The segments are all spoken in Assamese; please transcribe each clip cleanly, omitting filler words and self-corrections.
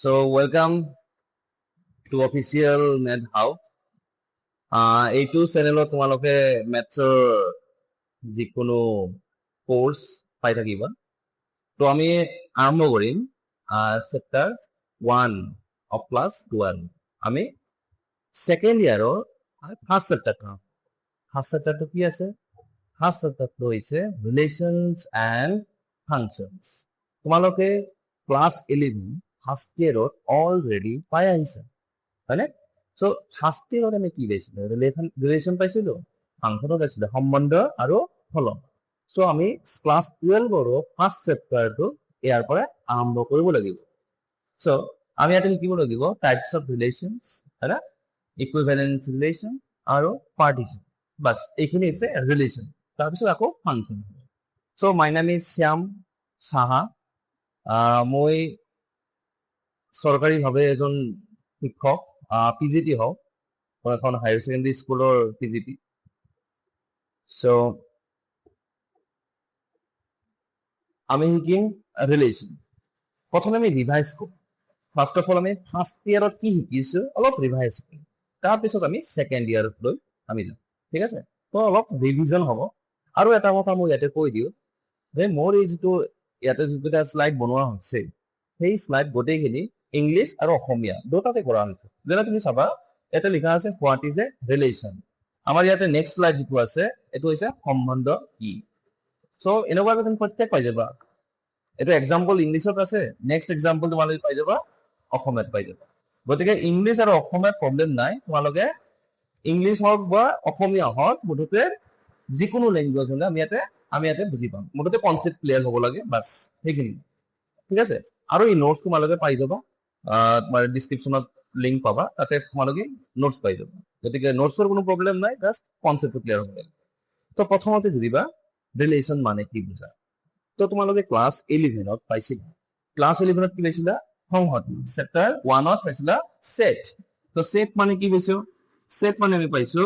So welcome to official Math How. এইটো চেনেলত তোমালোকে মেথছৰ যিকোনো কোৰ্স পাই থাকিবা। তো আমি আৰম্ভ কৰিম চেপ্টাৰ 1 অফ ক্লাছ 12। আমি সেকেন্ড ইয়াৰৰ ফাৰ্স্ট চেপ্টাৰটো কি আছে? ফাৰ্স্ট চেপ্টাৰটো হৈছে ৰিলেশনস এন্ড ফাংশনস। তোমালোকে ক্লাছ 11 ফাৰ্স্ট ইয়াৰত অলৰেডি পাই আহিছা, হয়নে? সো ফাৰ্স্ট ইয়াৰত আমি কি পাইছিলো? ৰিলেশন পাইছিলো, ফাংশনো পাইছিলো, সম্বন্ধ আৰু ফলন। সো আমি ক্লাছ 12 ফাৰ্স্ট চেপ্টাৰটো ইয়াৰ পৰা আৰম্ভ কৰিব লাগিব। সো আমি ইয়াতে লিখিব লাগিব টাইপস অফ ৰিলেশনস, হয়না? ইকুইভেলেন্স ৰিলেশন আৰু পাৰ্টিশন। বাস এইখিনি হৈছে ৰিলেশন। তাৰপিছত আকৌ function. So my name is Shyam Saha. মই চৰকাৰীভাৱে এজন শিক্ষক, পিজিটি হওক, এখন হায়াৰ ছেকেণ্ডাৰী স্কুলৰ পিজিটি। সো আমি শিকিম ৰিলেশন। প্ৰথমে আমি ৰিভাইজ কৰোঁ। ফাৰ্স্ট অফ অল আমি ফাৰ্স্ট ইয়াৰত কি শিকিছো অলপ ৰিভাইজ কৰিম, তাৰপিছত আমি সেকেন্ড ইয়াৰত লৈ আমি যাম, ঠিক আছে? তো অলপ ৰিভিজন হ'ব। আৰু এটা কথা মই ইয়াতে কৈ দিওঁ যে মোৰ এই যিটো ইয়াতে যিকেইটা শ্লাইড বনোৱা হৈছে, সেই শ্লাইড গোটেইখিনি ইংলিছ আৰু অসমীয়া দুটাতে কৰা হৈছে। যেনে তুমি চাবা ইয়াতে লিখা আছে হোৱাট ইজ এ ৰিলেশন। আমাৰ ইয়াতে নেক্সট শ্লাইড যিটো আছে এইটো হৈছে সম্বন্ধ কি। সো এনেকুৱাকৈ তুমি প্ৰত্যেক পাই যাবা। এইটো এক্সাম্পল ইংলিছত আছে, নেক্সট এক্সাম্পল তোমালোকে পাই যাবা অসমীয়াত পাই যাবা। গতিকে ইংলিছ আৰু অসমীয়াত প্ৰব্লেম নাই, তোমালোকে ইংলিছ হওক বা অসমীয়া হওক মুঠতে যিকোনো লেংগুৱেজ হলে আমি ইয়াতে বুজি পাম। মুঠতে কনচেপ্ট ক্লিয়াৰ হ'ব লাগে, বাস সেইখিনি, ঠিক আছে? আৰু এই নোটছ তোমালোকে পাই যাবা, তোমাৰ ডিছক্ৰিপশ্যনত লিংক পাবা, তাতে তোমালোকে নোটছ পাই যাবা। গতিকে নোটছৰ কোনো প্ৰব্লেম নাই, জাষ্ট কনচেপ্টটো ক্লিয়াৰ হ'ব লাগে। তো প্ৰথমতে বুজিবা ৰিলেশ্যন মানে কি বুজা। তো তোমালোকে ক্লাছ 11ত পাইছিলা। ক্লাছ 11ত কি পাইছিলা? সংহতি। চেপ্টাৰ 1ত পাইছিলা সেট। তো সেট মানে কি পাইছো? সেট মানে আমি পাইছো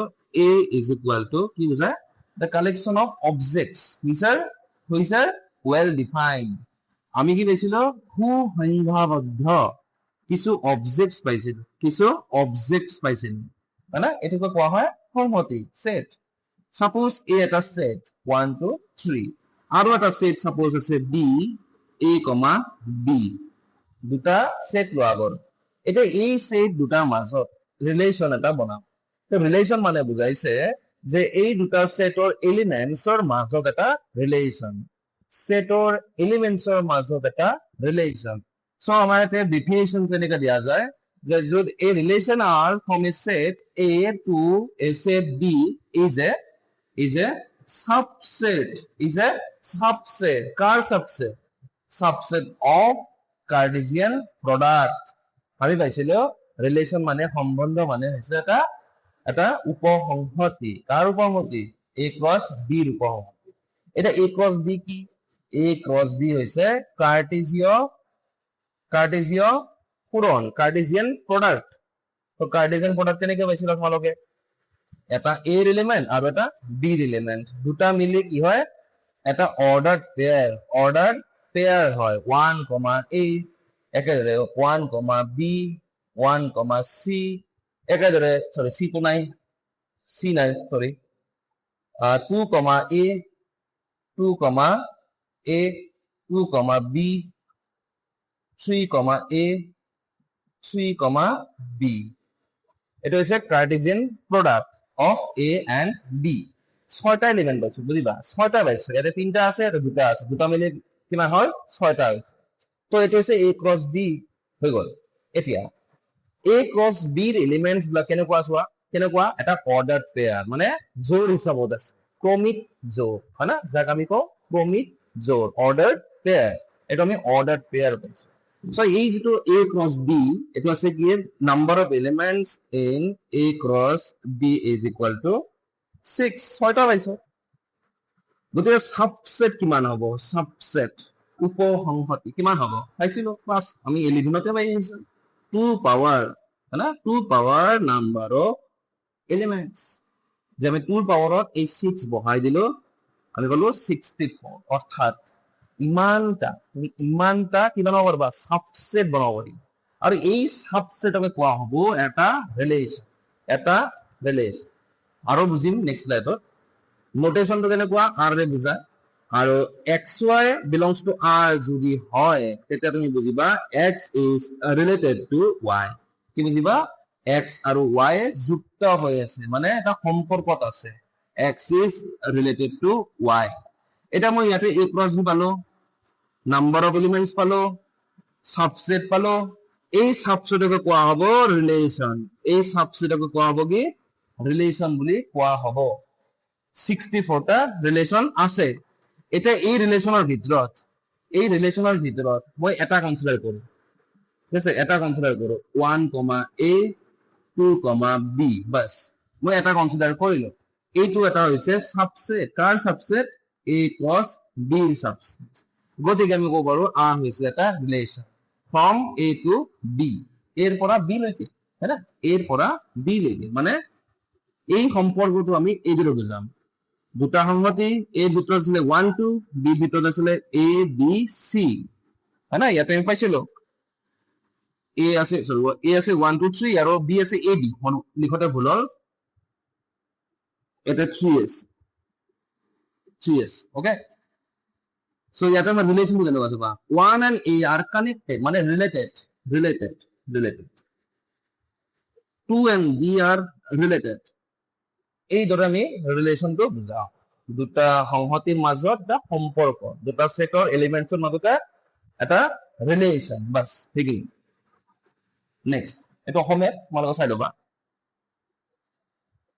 A is equal to কি বুজা? The collection of objects which are well defined. আমি কি পাইছিলো? সুসংজ্ঞাবদ্ধ কিছু অবজেক্টস পাইছিলো, হয় না? এটাকে কোৱা হয় সংহতি, সেট। সাপোজ A এটা সেট 1 2 3, আৰু এটা সেট সাপোজ আছে B, A, B, দুটা সেট লোৱা গ'ল। এতিয়া এই সেট দুটাৰ মাজত ৰিলেশন এটা বনাম। তো ৰিলেশন মানে বুজাইছে যে এই দুটা সেটৰ এলিমেন্টছৰ মাজত এটা ৰিলেশন, সেটৰ এলিমেন্টছৰ মাজত এটা ৰিলেশন। সো আমাৰ ইয়াতে ডেফিনেশন কেনেকৈ দিয়া যায় যে যদি a relation R from a set A to a set B is a subset, car subset? Subset of Cartesian product. আমি পাইছিলো ৰিলেশন মানে সম্বন্ধ মানে হৈছে এটা উপসংহতি। কাৰ উপসংহতি? A ক্ৰছ B ৰ উপসংহতি। এটা A ক্ৰছ B কি? A ক্ৰছ B হৈছে কাৰ্টেজিয়ান প্ৰডাক্ট। তো কাৰ্টেজিয়ান প্ৰডাক্ট কেনেকে পাইছিলা তোমালোকে? এটা A এলিমেন্ট আৰু এটা B এলিমেন্ট দুটা মিলি কি হয়? এটা অৰ্ডাৰ পেয়াৰ হয় 1, A, একেদৰে 1, B, 1, C, একেদৰে C টো নাই, 2, A, 2, B, 3, A, 3, B. এটা হৈছে Cartesian product of A and B। 6টা এলিমেন্ট পাইছো, বুজিবা? 6টা পাইছো। ইয়াতে 3টা আছে, ইয়াতে 2টা আছে, দুটা মিলি কিমান হয়? 6টা। তো এইটো হৈছে A ক্ৰছ B হৈ গ'ল। এতিয়া A ক্ৰছ B ৰ এলিমেন্টছ বিলাক কেনেকুৱা চোৱা, কেনেকুৱা? এটা অৰ্ডাৰ পেয়াৰ, মানে জোৰ হিচাপত আছে, ক্ৰমিক জোৰ, হয় না? যাক আমি কওঁ ক্ৰমিক জোৰ, অৰ্ডাৰ পেয়াৰ। এইটো আমি অৰ্ডাৰ পেয়াৰ পাইছো। সো এই যিটো A ক্ৰছ B, এইটো আছে কি? Number of elements in A cross B is equal to 6, 6টা পাইছো। গতিকে সাবসেট কিমান হ'ব? সাবসেট উপসংহতি কিমান হ'ব? পাইছিলো ক্লাছ আমি 11তে পাই আহিছো। 2 পাৱাৰ, হয় না? 2 পাৱাৰ নাম্বাৰ অফ এলিমেন্টছ। যে আমি 2 পাৱাৰত এই 6 বহাই দিলো, আমি ক'লো 64। অৰ্থাৎ তুমি ইমানটা কিমান পাৰবা? সাবসেট বনাব পাৰিবা। আৰু এই সাবসেটকে কোৱা হ'ব এটা ৰিলেশ্যন আৰু বুজিম নেক্সট স্লাইডত নোটেশনটো কেনেকুৱা r ৰে বুজায় আৰু xy belongs to r যদি হয় তেতিয়া তুমি বুজিবা x is related to y কি বুজিবা x আৰু y যুক্ত হৈ আছে মানে এটা সম্পৰ্কত আছে x is related to y এটা মই ইয়াতে a cross b পালো নাম্বার অফ এলিমেন্টস পালো সাবসেট পালো এই সাবসেটকে কোৱা হ'ব ৰিলেশ্যন এই সাবসেটকে কোৱা হ'ব কি ৰিলেশ্যন বুলি কোৱা হ'ব 64 টা ৰিলেশ্যন আছে এটা এই ৰিলেশ্যনৰ ভিতৰত মই এটা কনসিডাৰ কৰো ঠিক আছে এটা কনসিডাৰ কৰো 1, a 2, b বাস মই এটা কনসিডাৰ কৰিলো এইটো এটা হৈছে subset car subset a cross b ৰ সাবসেট গতিকে আমি ক'ব পাৰো r হৈছে এটা relation from a to b এৰ পৰা b লৈকে है ना এৰ পৰা b লৈকে মানে এই সম্পৰ্কটো আমি এইদৰে বুজাম দুটা সংহতি a ভিতৰত আছিল 1 2 b ভিতৰত আছিল a b c है ना ইয়াতে আমি পাইছিলো a আছে সৰি a আছে 1 2 3 আৰু b আছে a b লিখতে ভুল হ'ল এটা 3s ওকে সো ইয়াতে আমি ৰিলেশ্যন বুজাব পাবা 1 and a are connected মানে related 2 and b are related এই দৰে আমি ৰিলেশ্যনটো বুজাও দুটা সংহতিৰ মাজত এটা সম্পৰ্ক দুটা সেটৰ এলিমেন্টছৰ মাজত এটা ৰিলেশ্যন বাস ঠিক নেক্সট এটা অসমীয়া তোমালোকে চাই ল'বা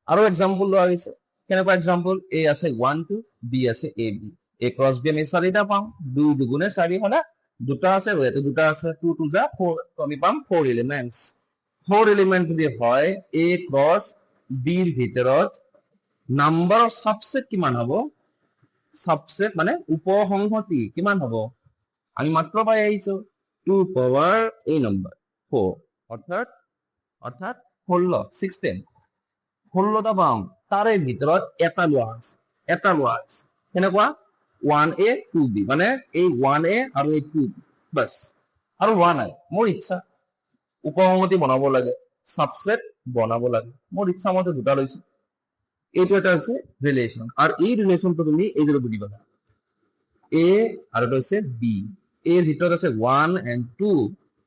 আৰু এক্সাম্পল লোৱা হৈছে কেনেকুৱা এক্সাম্পল a আছে 1 2 b আছে a b a cross b আমি 4টা পাম 2 দুগুণে 4 হয় না দুটা আছে ইয়াতে দুটা আছে 2 2 যা 4 তো আমি পাম 4 এলিমেন্টস 4 এলিমেন্ট যদি হয় a ক্রস b ৰ ভিতৰত নাম্বার অফ সাবসেট কিমান হ'ব সাবসেট মানে উপসংহতি কিমান হ'ব আমি মাত্ৰ পাই আহিছো 2 পাৱাৰ a নম্বৰ 4 অৰ্থাৎ 16টা পাম তাৰে ভিতৰত এটা লোৱা আছে কেনেকুৱা 1a 2b মানে এই 1a আৰু এই 2b বাস আৰু 1 মোৰ ইচ্ছা উপসংহতি বনাব লাগে সাবসেট বনাব লাগে মোৰ ইচ্ছা মতে দুটা লৈছো এইটো এটা আছে ৰিলেশ্যন আৰু এই ৰিলেশ্যনটো তুমি এইদৰে বুজিবা a আৰু এটা আছে b a ৰ ভিতৰত আছে 1 and 2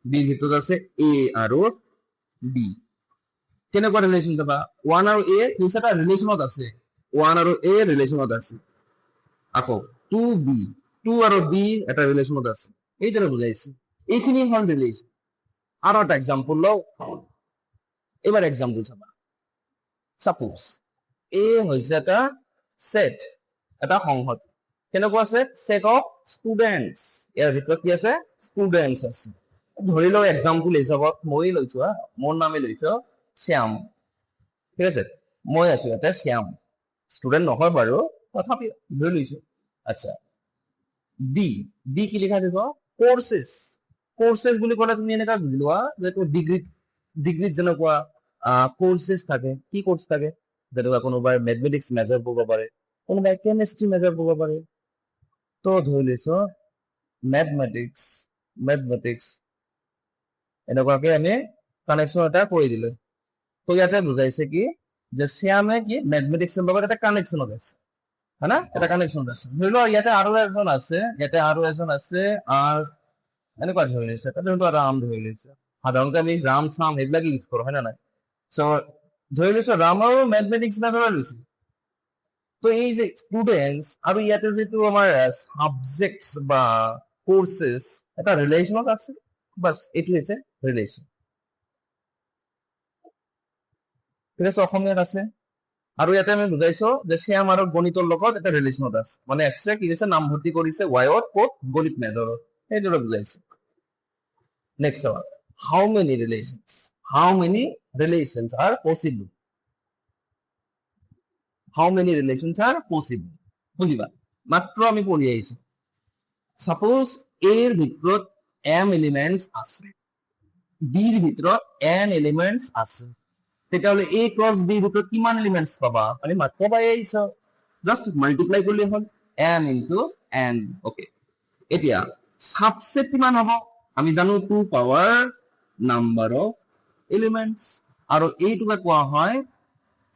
b ৰ ভিতৰত আছে a আৰু b কেনেকুৱা ৰিলেশ্যন পাবা 1 আৰু a দুটা ৰিলেশ্যনত আছে 1 আৰু a ৰিলেশ্যনত আছে আকৌ 2b 2 আৰু b এটা ৰিলেশ্যনত আছে এইদৰে বুজাইছে এইখিনি হ'ল ৰিলেশ্যন আৰু এটা এক্সাম্পল লও এবাৰ এক্সাম্পল চাবা সাপোজ a হৈছে এটা সেট এটা সংহতি কেনেকুৱা সেট অফ ষ্টুডেন্টস ইয়াৰ ভিতৰত কি আছে ষ্টুডেন্টস আছে ধৰি লও এক্সাম্পল হিচাপত মই লৈছো মোৰ নামে লৈছো শ্যাম ঠিক আছে মই আছো এটা শ্যাম ষ্টুডেন্ট নহয় বাৰু তথাপি ধৰি লৈছো আচ্ছা ডি কি লিখা দিব কোৰ্সেস বুলি ক'লে তুমি এনেকা বুজি লোৱা যে তো ডিগ্ৰীত যেনেকুৱা কোৰ্সেস থাকে কি কোৰ্স থাকে যেনেকুৱা কোনোবাই মেথমেটিক্স মেজৰ পঢ়িব পাৰে কোনোবাই কেমিষ্ট্ৰি মেজৰ পঢ়িব পাৰে তো ধৰি লৈছো মেথমেটিক্স এনেকুৱাকে আমি কানেকশ্যন এটা কৰি দিলে তো ইয়াতে বুজাইছে কি যে শ্যামে কি মেথমেটিক্সৰ লগত এটা কানেকশ্যনত আছে है ना এটা কানেকশ্যন আছে ধৰি লও ইয়াতে আৰু এজন আছে আৰু এনেকুৱা ধৰি লৈছে তাতে ৰাম ধৰি লৈছে সাধাৰণতে আমি ৰাম চাম সেইবিলাক ইউজ কৰো হয় না নাই সো ধৰি লৈছো ৰাম আৰু মেথমেটিক্স মেজৰ লৈছে তো এই যে ষ্টুডেন্টস আৰু ইয়াতে যেটো আমাৰ সাবজেক্টস বা কোৰ্সেস এটা ৰিলেশ্যনত আছে বাস এটো হৈছে ৰিলেশ্যন ঠিক আছে অসমীয়াত আছে আৰু ইয়াতে আমি বুজাইছো যে শ্যাম আৰু গণিতৰ লগত এটা ৰিলেশ্যনত আছে মানে এক্সে কি হৈছে নাম ভৰ্তি কৰিছে ৱাইত কোড গণিত মেজৰত এইদৰে বুজাইছে next one how many relations are possible বুজিবা মাত্ৰ আমি পঢ়ি আহিছো সাপোজ a ৰ ভিতৰত m এলিমেন্টস আছে b ৰ ভিতৰত n এলিমেন্টস আছে তেতিয়াহ'লে a ক্ৰস b ৰ ভিতৰত কিমান এলিমেন্টস পাবা আমি মাত্ৰ পাই আহিছো জাস্ট মাল্টিপ্লাই কৰিলে হ'ল m ইনটু n ওকে এতিয়া সাবসেট কিমান হ'ব আমি জানো 2 পাৱাৰ নাম্বাৰ অফ এলিমেন্টস আৰু এইটোকে কোৱা হয়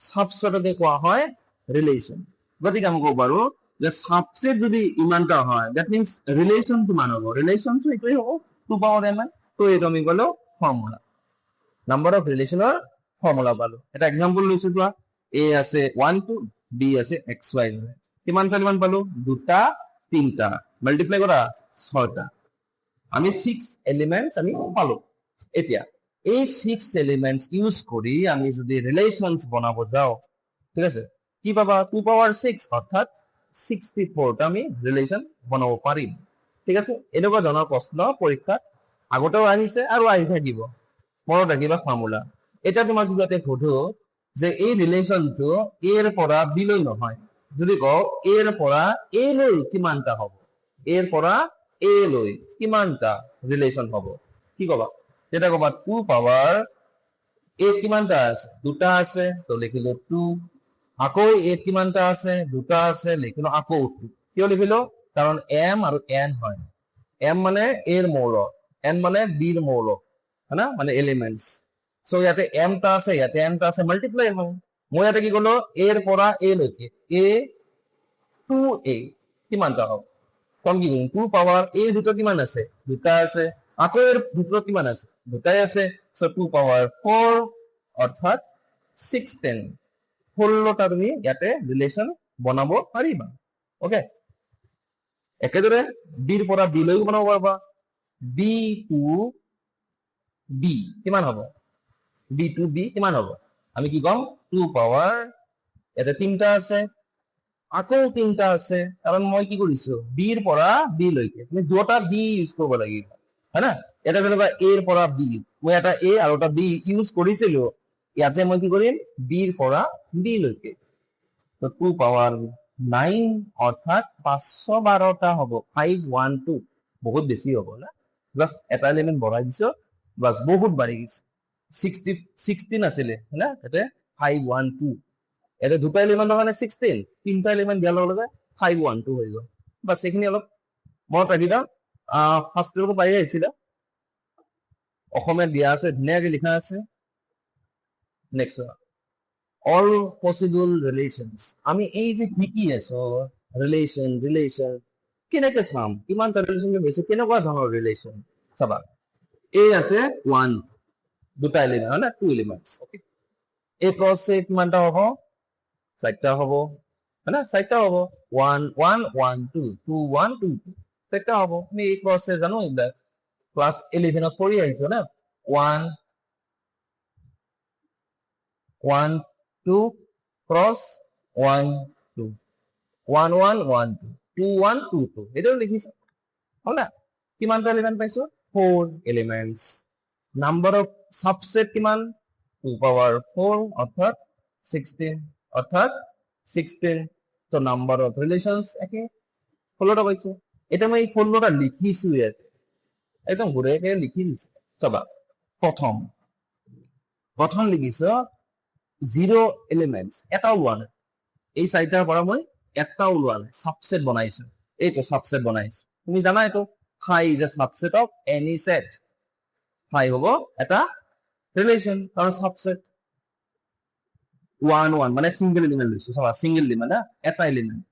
সাবসেটকে কোৱা হয় ৰিলেশন গতিকে আমি ক'ব পাৰো যে সাবসেট যদি ইমানটা হয় দ্যাট মিন্স ৰিলেশন কিমান হ'ব ৰিলেশনটো এইটোৱে হ'ব 2 পাৱাৰ m তো এইটো আমি ক'লো ফৰ্মুলা নাম্বাৰ অফ ৰিলেশনৰ ফৰ্মুলা পালো এটা এক্সাম্পল লৈছো চোৱা a আছে 1 2 b আছে xy কিমান পালো দুটা তিনটা মাল্টিপ্লাই কৰা ছয়টা আমি 6 এলিমেন্টস আমি পালো এতিয়া এই 6 এলিমেন্টস ইউজ কৰি আমি যদি রিলেশনস বনাব যাও ঠিক আছে কি পাবা 2 পাওয়ার 6 অর্থাৎ 64 টা আমি রিলেশন বনাব পাৰিম ঠিক আছে এনেকুৱা ধৰণৰ প্ৰশ্ন পৰীক্ষাত আগতেও আহিছে আৰু আহি থাকিব মনত ৰাখিবা ফৰ্মুলা এটা তোমাক যদি সোধো যে এই ৰিলেশনটো a এৰ পৰা b লৈ নহয় যদি কও a এৰ পৰা a লৈ কিমানটা হ'ব a এৰ পৰা a লৈ কিমানটা রিলেশন হ'ব কি কবা যেটা কবা 2 পাওয়ার a কিমানটা আছে দুটা আছে তো লিখিলো 2 আকৌ a কিমানটা আছে দুটা আছে লিখিলো আকৌ 2 কিয় লিখিলো কাৰণ m আৰু n হয় m মানে a এর মৌল n মানে b এর মৌল है ना মানে এলিমেন্টস সো ইয়াতে m টা আছে ইয়াতে n টা আছে মাল্টিপ্লাই হয় মই ইয়াতে কি কলো a এর পৰা a লৈকে a 2a কিমানটা হ'ব কম কি 2 পাওয়ার a দুটো কিমান আছে দুটা আছে আকৌ এর দুটো কিমান আছে দুটাই আছে সো 2 পাওয়ার 4 অর্থাৎ 16 16টা তুমি ইয়াতে রিলেশন বনাব পাৰিবা ওকে একেদৰে b এৰ পৰা b লৈ বনাব পাৰবা b to b কিমান হ'ব b to b কিমান হ'ব আমি কি কম 2 পাওয়ার ইয়াতে তিনটা আছে আকৌ তিনটা আছে কাৰণ মই কি কৰিছো b এৰ পৰা b লৈকে তুমি দুটা b ইউজ কৰিব লাগিব है ना এটা যেনিবা a এৰ পৰা b মই এটা a আৰু এটা b ইউজ কৰিছিলো ইয়াতে মই কি কৰিম b এৰ পৰা b লৈকে তো 2 পাওয়ার 9 অর্থাৎ 512টা হ'ব 512 বহুত বেছি হ'ব না জাস্ট এটা এলিমেন্ট বঢ়াই দিছো বাস বহুত বাঢ়ি গৈছে 16 আছিলে না এতে 512 এটা দুটা এলিমেন্টৰ কাৰণে 16 তিনটা এলিমেন্ট দিয়াৰ লগে লগে 512 হৈ গ'ল বাস এইখিনি অলপ মনত ৰাখিবা ফাৰ্স্ট ইয়াৰটো পাই আহিছিলা অসমীয়া দিয়া আছে ধুনীয়াকৈ লিখা আছে নেক্সট all possible relations আমি এই যে শিকি আছো ৰিলেশন কেনেকৈ চাম কিমানটা ৰিলেশন হৈছে কেনেকুৱা ধৰণৰ ৰিলেশন চাবা a আছে 1 দুটা এলিমেন্ট হয় না 2 elements okay a cross a কিমানটা হ'ব চাৰিটা হ'ব है ना চাৰিটা হ'ব 1 1 1 2 2 1 2 2 চাৰিটা হ'ব আমি a ক্রস a জানো এইবিলাক ক্লাস 11 ত পঢ়ি আহিছো না 1 1 2 cross 1 2 1 1 1 2 2 1 2 2 এটা লিখিছো হয় না কিমানটা এলিমেন্ট পাইছো 4 এলিমেন্টস নাম্বার অফ সাবসেট কিমান 2 পাওয়ার 4 অর্থাৎ 16 অর্থাৎ 16 তো নাম্বার অফ রিলেশনস একে 16টা পাইছো এটা মই 16টা লিখিছো ইয়াত একদম ঘুরে লিখি দিছো চাবা প্রথম লিখিছো 0 এলিমেন্টস এটাও ওলোৱা নাই এই চাৰিটাৰ পৰা মই এটাও ওলোৱা নাই সাবসেট বনাইছো এইটো সাবসেট বনাইছো তুমি জানা এইটো phi is a subset of any set phi হ'ব এটা ৰিলেশন কাৰণ সাবসেট 1 1 মানে সিঙ্গেল এলিমেন্ট লৈছো চাবা সিঙ্গেল এলিমেন্ট না এটা এলিমেন্ট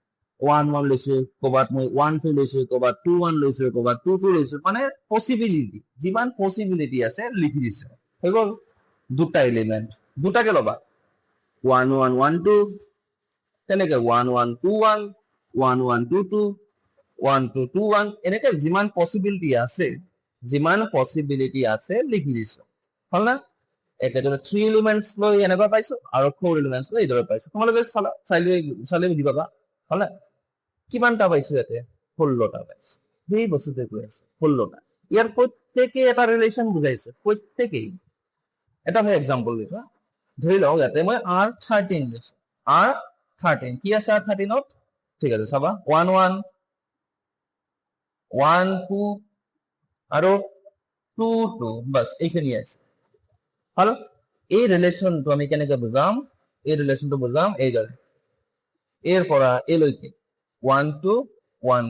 1 1 লৈছো কবাত মই 1 2 লৈছো কবাত 2 1 লৈছো কবাত 2 2 লৈছো মানে পসিবিলিটি যিমান পসিবিলিটি আছে লিখি দিছো হৈ গ'ল দুটা এলিমেন্ট দুটাকে লবা 1 1 1 2 তেনেকে 1 1 2 1 1 1 2 2 1 2 2 1 এনেকে যিমান পসিবিলিটি আছে লিখি দিছো হল না একেদৰে 3 এলিমেন্টস লৈ এনেকুৱা পাইছো আৰু 4 এলিমেন্টস লৈ এইদৰে পাইছো তোমালোকে চালে বুজি পাবা হল না কিমানটা পাইছো ইয়াতে 16টা পাইছো সেই বস্তুতে কৈ আছো 16টা ইয়াৰ প্ৰত্যেকে এটা ৰিলেশন বুজাইছে প্ৰত্যেকেই এটা মই এক্সাম্পল দিছো ধৰি লও ইয়াতে মই R13 লৈছো R13 কি আছে R13 ত ঠিক আছে চাবা 1 1 1 2 আৰু 2 2 বাস এইখিনি আছে হলো এই ৰিলেশনটো আমি কেনেকৈ বুজাম এই ৰিলেশনটো বুজাম এই দৰে এৰ পৰা এ লৈকে 1 2 1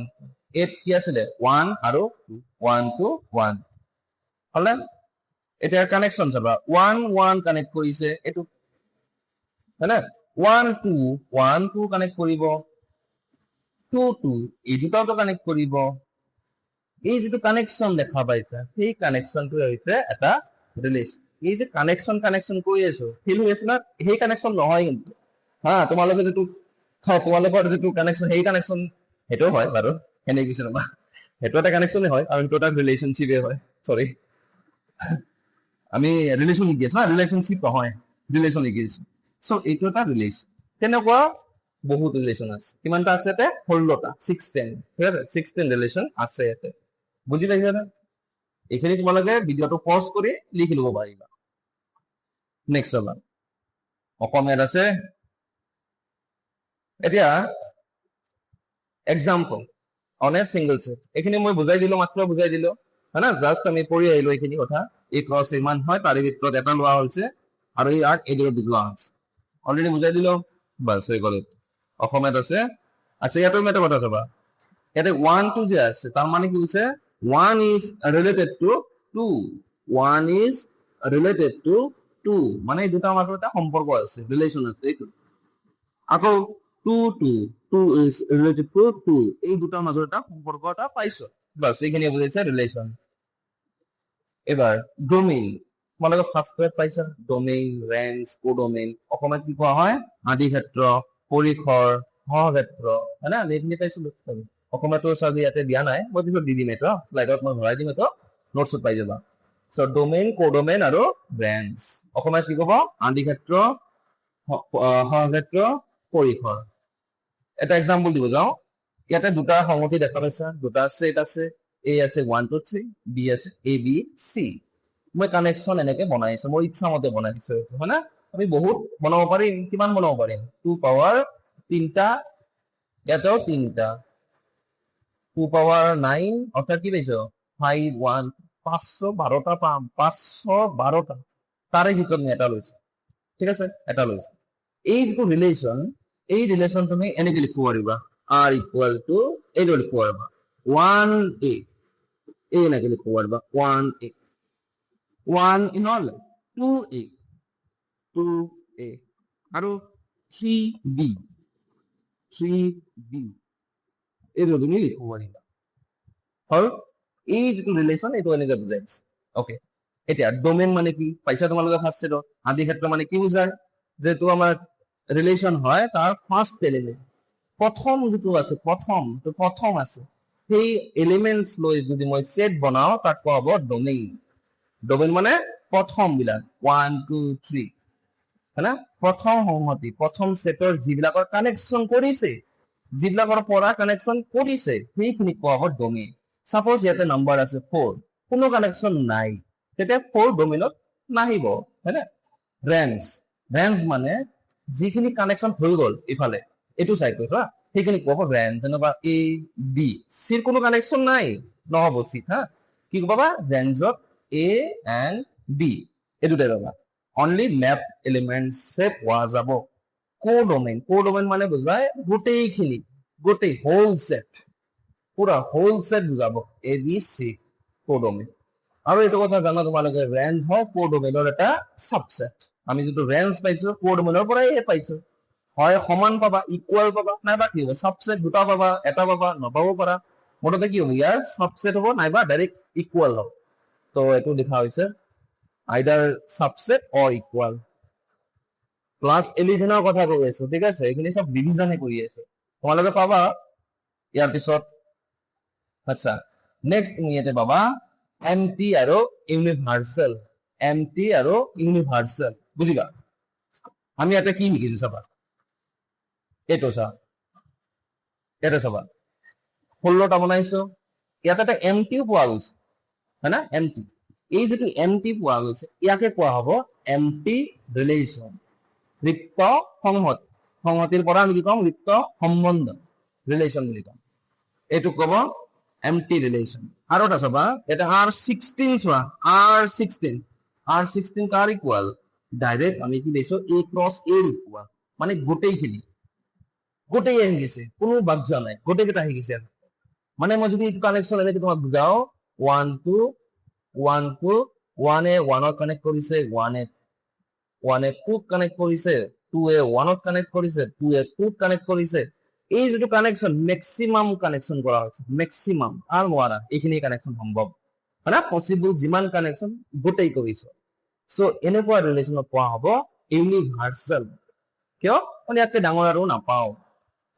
8 কি আছিলে 1 আৰু 2 1 2 1 হলে এটাৰ কানেকশ্যন চাবা 1 1 কানেক্ট কৰিছে এইটো হয় না 1 2 কানেক্ট কৰিব 2 2 এই দুটাও কানেক্ট কৰিব এই যেটো কানেকশ্যন দেখা পাইছা সেই কানেকশ্যনটো হৈছে এটা ৰিলেশ্যন এই যে কানেকশ্যন কৰি আছো ফিল হৈ আছে না সেই কানেকশ্যন নহয় কিন্তু হা তোমালোকে যেটো তোমালোকৰ যেটো কানেকশ্যন সেই কানেকশ্যন হেটো হয় বাৰু এনে কিছু নহয় হেটো এটা কানেকশ্যনে হয় আৰু হেটো এটা ৰিলেশ্যনশ্বিপে হয় সৰি আমি ৰিলেশ্যন লিখি আছো না ৰিলেশ্যনশ্বিপ নহয় ৰিলেশ্যন লিখি আছো সো এইটো এটা ৰিলেশ্যন তেনেকুৱা বহুত ৰিলেশ্যন আছে কিমানটা আছে ইয়াতে 16টা 16 ঠিক আছে 16 ৰিলেশ্যন আছে ইয়াতে বুজি পাইছা না এইখিনি তোমালোকে ভিডিওটো পজ কৰি লিখি ল'ব পাৰিবা নেক্সট চাবা অসমীয়াত আছে এতিয়া example on a single set এখানে মই বুঝাই দিলো মাত্র বুঝাই দিলো হ্যাঁ না জাস্ট আমি পড়ি আহিলো এইখিনি কথা এই ক্রস ইমান হয় তার ভিতৰত এটা লোৱা হৈছে আৰু এই আৰ্ট এই দুটা লোৱা হৈছে অলৰেডি বুঝাই দিলো বাস হৈ গ'ল অসমীয়াত আছে আচ্ছা ইয়াতো আমি এটা কথা চাবা ইয়াতে 1 2 যে আছে তার মানে কি হৈছে 1 is related to 2 1 is related to 2 মানে এই দুটাৰ মাজত এটা সম্পৰ্ক আছে ৰিলেশ্যন আছে এইটো আকৌ 2 2 2 is related to 2 এই দুটাৰ মাজত এটা সম্পৰ্ক এটা পাইছো বাস এইখিনি বুজাইছে ৰিলেশ্যন এবাৰ ডোমেইন তোমালোকে ফাৰ্স্ট পেজ পাইছা ডোমেইন ৰেঞ্জ কোডোমেইন অসমীয়াত কি কোৱা হয় আদি ক্ষেত্ৰ পৰিসৰ সহক্ষেত্ৰ হয় না এইখিনি পাইছো অসমীয়াটো চাগে ইয়াতে দিয়া নাই মই পিছত দি দিম এটা স্লাইডত মই ভৰাই দিম এটা নোটছত পাই যাবা সো ডোমেইন কোডোমেইন আৰু ৰেঞ্জ অসমীয়াত কি ক'ব আদি ক্ষেত্ৰ সহক্ষেত্ৰ পৰিসৰ এটা এক্সাম্পল দিব যাও ইয়াতে দুটা সংগতি দেখা পাইছা দুটা সেট আছে এ আছে 1 2 3 বি আছে এ বি সি মই কানেকশ্যন এনেকে বনাইছো মই ইচ্ছা মতে বনাইছো হয় না আমি বহুত বনাব পাৰিম কিমান বনাব পাৰিম 2 পাৱাৰ 3টা ইয়াতেও 3টা 2 পাৱাৰ 9 অৰ্থাৎ কি পাইছো 5 1 512টা পাম 512টা তাৰে ভিতৰত মই এটা লৈছো ঠিক আছে এটা লৈছো এই যেটো ৰিলেশ্যন এই ৰিলেশ্যন তুমি এনেকে লিখিব পাৰিবা r equal to এইটো লিখিব পাৰিবা 1a এই এনেকে লিখিব পাৰিবা 1a 1 in all 2a 2a আৰু 3b 3b এইটো তুমি লিখিব পাৰিবা হল এই যেটো ৰিলেশ্যন এইটো এনেকে বুজাইছে ওকে এতিয়া ডোমেইন মানে কি পাইছা তোমালোকে ফাৰ্স্ট সেটত আদি ক্ষেত্ৰ মানে কি বুজায় যেটো আমাৰ ৰিলেশ্যন হয় তাৰ ফাৰ্স্ট এলিমেন্ট প্ৰথম যেটো আছে প্ৰথম আছে সেই এলিমেন্টস লৈ যদি মই সেট বনাও তাক কোৱা হ'ব ডোমেইন ডোমেইন মানে প্ৰথম বিলাক 1 2 3 হয়না প্ৰথম সংহতি প্ৰথম সেটৰ যিবিলাকৰ কানেকশ্যন কৰিছে যিবিলাকৰ পৰা কানেকশ্যন কৰিছে সেইখিনি কোৱা হ'ব ডোমেইন সাপোজ ইয়াতে নাম্বাৰ আছে 4 কোনো কানেকশ্যন নাই তেতিয়া 4 ডোমেইনত নাহিব হয়না ৰেঞ্জ মানে যিখিনি কানেকশ্যন হৈ গ'ল ইফালে এইটো সাইডত হা সেইখিনি ক'ব ৰেঞ্জ যেনেবা এ বি সিৰ কোনো কানেকশ্যন নাই নহব সি হা কি ক'বা ৰেঞ্জত এ এণ্ড বি এইটো দেবা অনলি ম্যাপ এলিমেন্টস সে পোৱা যাব কোডোমেইন মানে বুজায় গোটেই হোল সেট পুৰা হোল সেট বুজাব এ বি সি কোডোমেইন আৰু এইটো কথা জানা তোমালোকে ৰেঞ্জ হয় কোডোমেইনৰ এটা সাবসেট আমি যেটো ৰেঞ্জ পাইছো কোডোমেইনৰ পৰাই পাইছো হয় সমান পাবা ইকুয়াল পাবা নাইবা কি হবে সাবসেট দুটা পাবা এটা পাবা নপাব পাৰা মোটতে কি হ'ব ইয়াৰ সাবসেট হ'ব নাইবা ডাইরেক্ট ইকুয়াল হ'ব তো এটো দেখা হৈছে either subset or equal class 11 এর কথা কৈ আছো ঠিক আছে এখিনি সব ডিভিজনে কৰি আছে তোমালোকে পাবা ইয়াৰ পিছত আচ্ছা নেক্সট তুমি ইয়াতে পাবা এমটি আৰু ইউনিভাৰ্সাল বুজিবা আমি ইয়াতে কি লিখিছো চাবা এইটো চাবা 16টা বনাইছো ইয়াতে এটা এমটিও পোৱা গৈছে হয় না এমটি এই যেটো এমটি পোৱা গৈছে ইয়াকে কোৱা হ'ব এমটি ৰিলেশ্যন ৰিক্ত সংহতিৰ পৰা আমি কি কম ৰিক্ত সম্বন্ধ ৰিলেশ্যন বুলি কম এইটো ক'ব এমটি ৰিলেশ্যন আৰু এটা চাবা এটা r16 চোৱা r16 কাৰ ইকুয়াল ডাইৰেক্ট আমি কি লৈছো a ক্ৰস a ইকুয়াল মানে গোটেই আহি গৈছে কোনো বাদ যোৱা নাই গোটেই কেইটা আহি গৈছে মানে মই যদি এইটো কানেকশ্যন এনেকে তোমাক বুজাও 1 2 1 1ত কানেক্ট কৰিছে 1 2 কানেক্ট কৰিছে 2 1ত কানেক্ট কৰিছে 2 2 কানেক্ট কৰিছে এই যেটো কানেকশন ম্যাক্সিমাম কানেকশন কৰা হৈছে ম্যাক্সিমাম আৰু নোৱাৰা এইখিনি কানেকশন সম্ভৱ হয়না পসিবল যিমান কানেকশন গোটেই কৰিছে সো এনেকুৱা ৰিলেচনত পোৱা হ'ব ইউনিভাৰ্সাল কিয় মানে ইয়াতকে ডাঙৰ আৰু নাপাও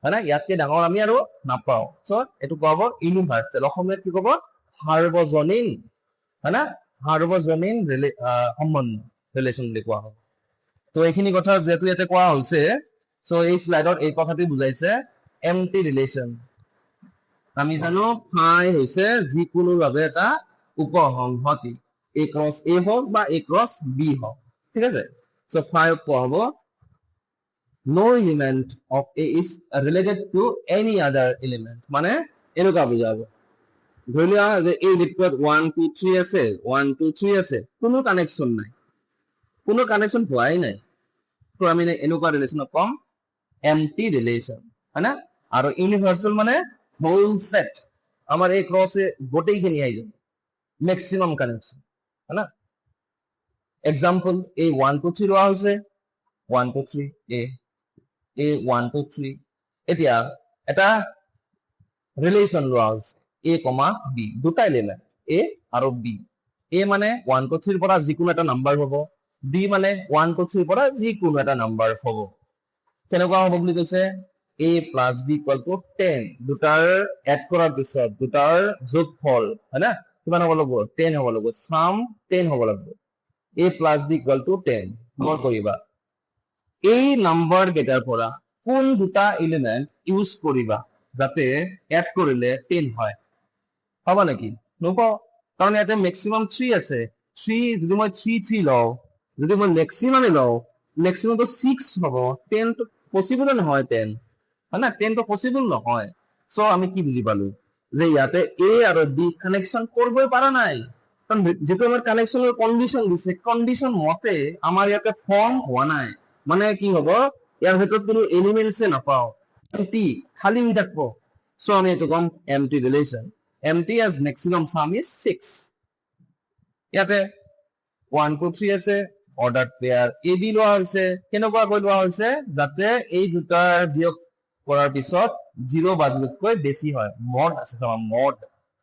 হয়না ইয়াতকে ডাঙৰ আমি আৰু নাপাও সো এটো কোৱা হ'ব ইউনিভাৰ্সাল অসমীয়াত কি ক'ব সাৰ্বজনীন হয়না সাৰ্বজনীন সম্বন্ধ ৰিলেচন বুলি কোৱা হ'ব তো এইখিনি কথা যেহেতু ইয়াতে কোৱা হৈছে সো এই স্লাইডত এই কথাটি বুজাইছে এমটি ৰিলেচন আমি জানো ফাই হৈছে যিকোনো ভাবে এটা উপসংহতি a ক্রস a হোক বা a ক্রস b হোক ঠিক আছে সো ফাই কোৱা হ'ব no element of a is related to any other element মানে এনেকুৱা বুজাব ধৰি লোৱা যে এই নেটৱৰ্ক 1 2 3 আছে 1 2 3 আছে কোনো কানেকশন নাই কোনো কানেকশন হোৱাই নাই তো আমি এনেকুৱা ৰিলেচন কম এমটি ৰিলেচন হয়না আৰু ইউনিভাৰ্সাল মানে হোল সেট আমাৰ এই ক্রসে গোটেইখিনি আহি যাব ম্যাক্সিমাম কানেকশন হয়না এক্সাম্পল এই 1 2 3 লোৱা হৈছে 1 2 3 a 1 2 3 এতিয়া এটা ৰিলেচন লোৱা হৈছে a, b দুটা এলিমেন্ট a আৰু b a মানে 1 2 3 পৰা যিকোনো এটা নাম্বাৰ হ'ব b মানে 1 2 3 পৰা যিকোনো এটা নাম্বাৰ হ'ব কেনেকুৱা হ'ব বুলি কৈছে a plus b equal to 10 দুটাৰ এড কৰাৰ পিছত দুটাৰ যোগফল হয়না কিমান হ'ব লাগিব 10 হ'ব লাগিব সাম 10 হ'ব লাগিব a plus b equal to 10 note কৰিবা এই নাম্বাৰ কেইটাৰ পৰা কোন দুটা এলিমেন্ট ইউজ কৰিবা যাতে এড কৰিলে 10 হয় হ'ব নেকি নকও কাৰণ ইয়াতে ম্যাক্সিমাম 3 আছে 3 যদি মই 3 3 লও যদি মই ম্যাক্সিমাম লও ম্যাক্সিমাম তো 6 হ'ব 10 তো পসিবল নহয় 10 হয়না 10 তো পসিবল নহয় সো আমি কি বুজি পালো যে ইয়াতে a আৰু b কানেকশন কৰিবই পাৰা নাই কাৰণ যেটো আমাৰ কানেকশনৰ কন্ডিশন দিছে কন্ডিশন মতে আমাৰ ইয়াতে ফৰ্ম হোৱা নাই মানে কি হ'ব ইয়াৰ ভিতৰত কোনো এলিমেন্টছে নাপাও এমটি খালি হৈ থাকিব সো আমি এটো কম empty relation empty as maximum sum is 6 ইয়াতে 1 2 3 আছে অৰ্ডাৰ পেয়াৰ a b লোৱা হৈছে কেনেকুৱা কৈ লোৱা হৈছে যাতে এই দুটাৰ বিয়োগ কৰাৰ পিছত 0 বাজুতকৈ বেছি হয় মড আছে সম মড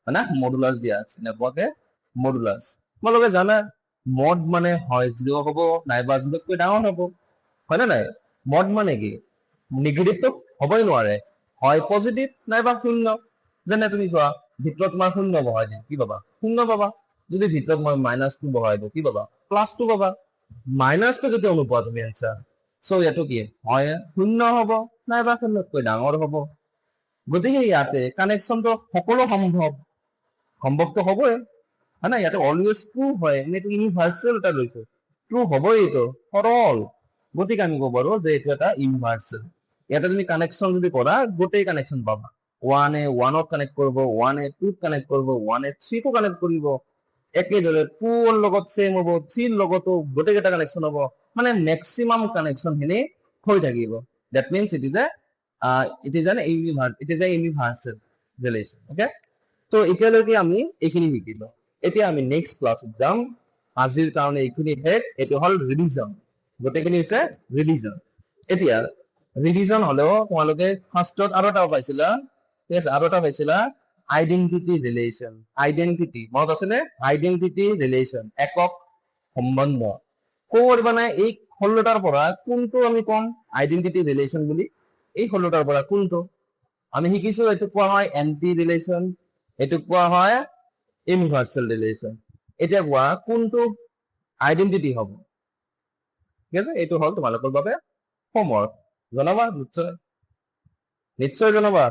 হয়না মডুলাস দিয়া আছে নেপকে মডুলাস তোমালোকে জানা মড মানে হয় 0 হ'ব নাইবা 0তকৈ ডাঙৰ হ'ব হয়না নাই মড মানে কি নেগেটিভ তো হ'বই নোৱাৰে হয় পজিটিভ নাইবা শূন্য যেনে তুমি কোৱা ভিতৰত তোমাৰ শূন্য বহাই দিম কি পাবা শূন্য পাবা যদি ভিতৰত মই -2 বহাই দিওঁ কি পাবা +2 পাবা মাইনাস তো যদি অনুপোৱা তুমি আনসাৰ সো ইয়াতো কি হয় শূন্য হ'ব নাইবা শূন্যতকৈ ডাঙৰ হ'ব গতিকে ইয়াতে কানেকশন তো সকলো সম্ভৱ তো হ'বই হয়না ইয়াতে অলৱেজ ট্ৰু হয় এটো ইউনিভাৰ্সাল এটা লৈছে ট্ৰু হ'বই এটো সৰল গতিকে আমি ক'ব পাৰো যে এটো এটা ইউনিভাৰ্সাল ইয়াতে তুমি কানেকশন যদি কৰা গোটেই কানেকশন পাবা 1 এ 1ত কানেক্ট কৰিব 1 এ 2ত কানেক্ট কৰিব 1 এ 3 ত কানেক্ট কৰিব একেদৰে 2 ৰ লগত সেম হ'ব 3 ৰ লগতো গোটেই কেইটা কানেকশন হ'ব মানে ম্যাক্সিমাম কানেকশন হেনে হৈ থাকিব that means it is an universal relation okay তো এতিয়ালৈকে আমি এইখিনি শিকিলো এতিয়া আমি নেক্সট ক্লাছত যাম আজিৰ কাৰণে এইখিনি হেড এটো হল ৰিভিজন গোটেইখিনি হৈছে ৰিভিজন এতিয়া ৰিভিজন হলেও তোমালোকে ফাৰ্ষ্টত আৰু এটা পাইছিলা ঠিক আছে আৰু এটা পাইছিলা আইডেন্টিটি ৰিলেচন আইডেন্টিটি মনত আছে নে আইডেন্টিটি ৰিলেচন একক সম্বন্ধ কোৰবা নাই এই হলটাৰ পৰা কোনটো আমি কম আইডেন্টিটি ৰিলেচন বুলি এই হলটাৰ পৰা কোনটো আমি শিকিছো এটো কোৱা হয় এমটি ৰিলেচন এটো কোৱা হয় ইউনিভাৰ্সাল ৰিলেচন এতিয়া কোৱা কোনটো আইডেন্টিটি হ'ব ঠিক আছে এটো হল তোমালোকৰ বাবে হোমৱৰ্ক জনাবা নিশ্চয় জনাবা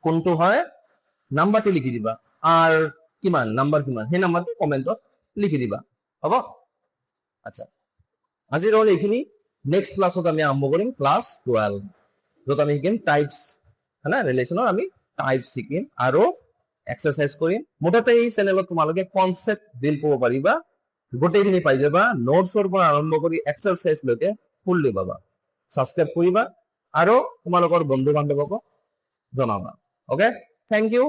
কোনটো হয় নাম্বাৰটো লিখি দিবা আৰ কিমান নাম্বাৰ কিমান সেই নাম্বাৰটো কমেন্টত লিখি দিবা হ'ব আচ্ছা আজি ৰল এইখিনি নেক্সট ক্লাছত আমি আৰম্ভ কৰিম ক্লাস 12 যত আমি শিকিম টাইপস হয়না ৰিলেচনৰ আমি টাইপস শিকিম আৰু এক্সাৰসাইজ কৰিম মুঠতে এই চেনেলত তোমালোকে কনসেপ্ট বিল কৰিব পাৰিবা গোটেইখিনি পাই যাবা নোটছৰ পৰা আৰম্ভ কৰি এক্সাৰসাইজ লৈকে ফুললি পাবা সাবস্ক্ৰাইব কৰিবা আৰু তোমালোকৰ বন্ধু বান্ধৱক জনাবা ওকে থ্যাংক ইউ